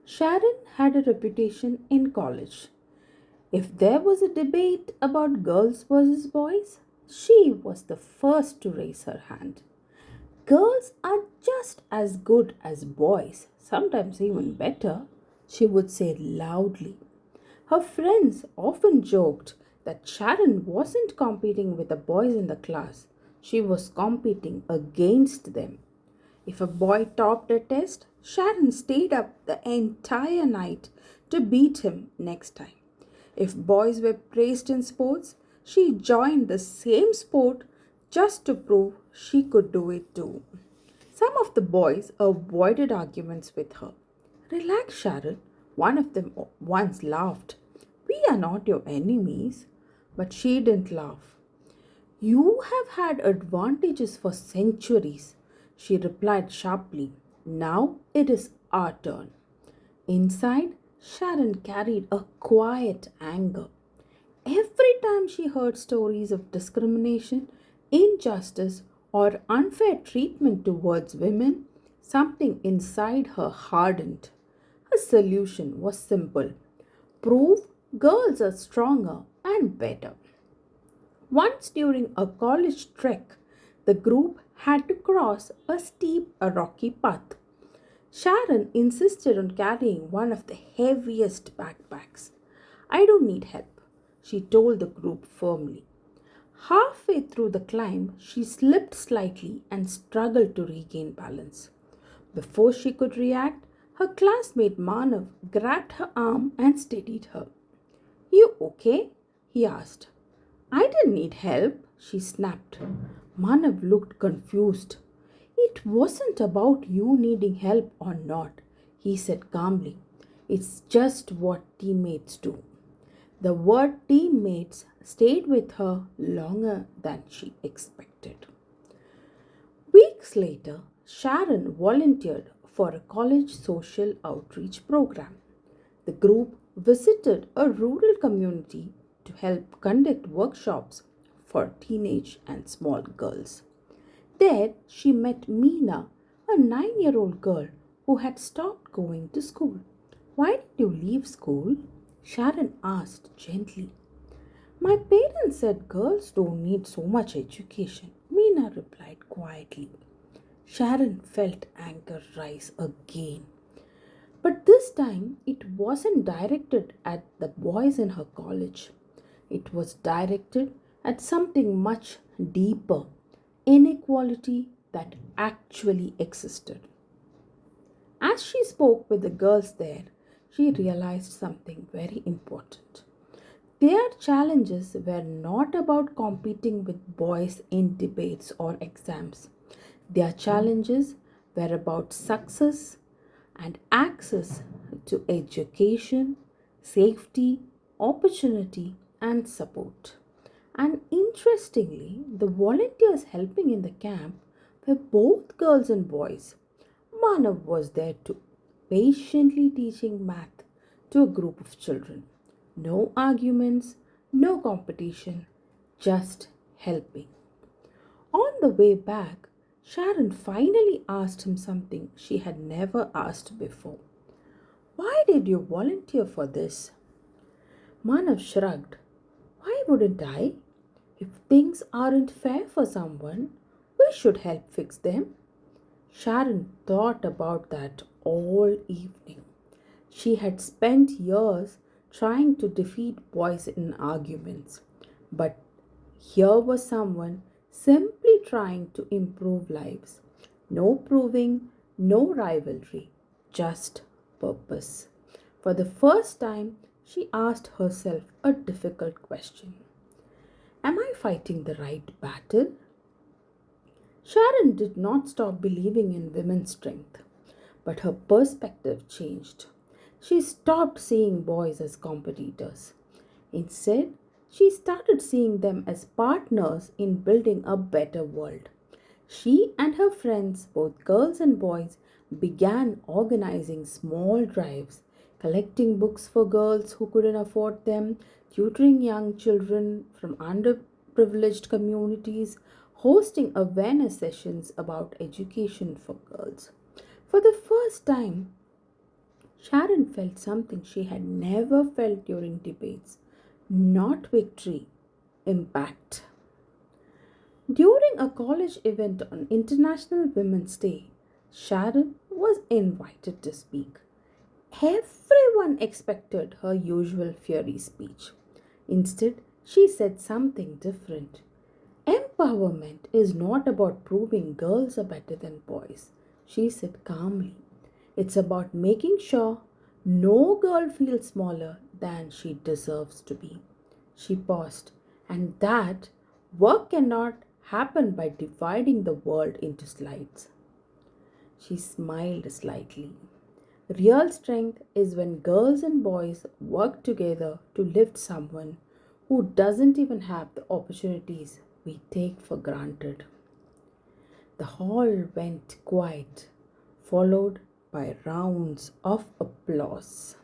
Sharon had a reputation in college. If there was a debate about girls versus boys, she was the first to raise her hand. Girls are just as good as boys, sometimes even better, she would say loudly. Her friends often joked that Sharon wasn't competing with the boys in the class, she was competing against them. If a boy topped a test, Sharon stayed up the entire night to beat him next time. If boys were praised in sports, she joined the same sport just to prove she could do it too. Some of the boys avoided arguments with her. Relax, Sharon, one of them once laughed. We are not your enemies. But she didn't laugh. You have had advantages for centuries, she replied sharply. Now it is our turn. Inside, Sharon carried a quiet anger. Every time she heard stories of discrimination, injustice, or unfair treatment towards women, something inside her hardened. Her solution was simple: prove girls are stronger and better. Once during a college trek, the group had to cross a steep, rocky path. Sharon insisted on carrying one of the heaviest backpacks. I don't need help, she told the group firmly. Halfway through the climb, she slipped slightly and struggled to regain balance. Before she could react, her classmate Manav grabbed her arm and steadied her. You okay? He asked. I didn't need help, she snapped. Manav looked confused. It wasn't about you needing help or not, he said calmly. It's just what teammates do. The word teammates stayed with her longer than she expected. Weeks later, Sharon volunteered for a college social outreach program. The group visited a rural community to help conduct workshops for teenage and small girls. There, she met Meena, a 9-year-old girl who had stopped going to school. Why did you leave school? Sharon asked gently. My parents said girls don't need so much education, Meena replied quietly. Sharon felt anger rise again. But this time it wasn't directed at the boys in her college. It was directed at something much deeper: inequality that actually existed. As she spoke with the girls there, she realized something very important. Their challenges were not about competing with boys in debates or exams. Their challenges were about success and access to education, safety, opportunity, and support. And interestingly, the volunteers helping in the camp were both girls and boys. Manav was there too, patiently teaching math to a group of children. No arguments, no competition, just helping. On the way back, Sharon finally asked him something she had never asked before. Why did you volunteer for this? Manav shrugged. Why wouldn't I? If things aren't fair for someone, we should help fix them. Sharon thought about that all evening. She had spent years trying to defeat boys in arguments, but here was someone simply trying to improve lives. No proving, no rivalry, just purpose. For the first time, she asked herself a difficult question: am I fighting the right battle? Sharon did not stop believing in women's strength, but her perspective changed. She stopped seeing boys as competitors. Instead, she started seeing them as partners in building a better world. She and her friends, both girls and boys, began organizing small drives, collecting books for girls who couldn't afford them, tutoring young children from underprivileged communities, hosting awareness sessions about education for girls. For the first time, Sharon felt something she had never felt during debates. Not victory, impact. During a college event on International Women's Day, Sharon was invited to speak. Everyone expected her usual fiery speech. Instead, she said something different. Empowerment is not about proving girls are better than boys, she said calmly. It's about making sure no girl feels smaller than she deserves to be. She paused, and that work cannot happen by dividing the world into slides. She smiled slightly. Real strength is when girls and boys work together to lift someone who doesn't even have the opportunities we take for granted. The hall went quiet, followed by rounds of applause.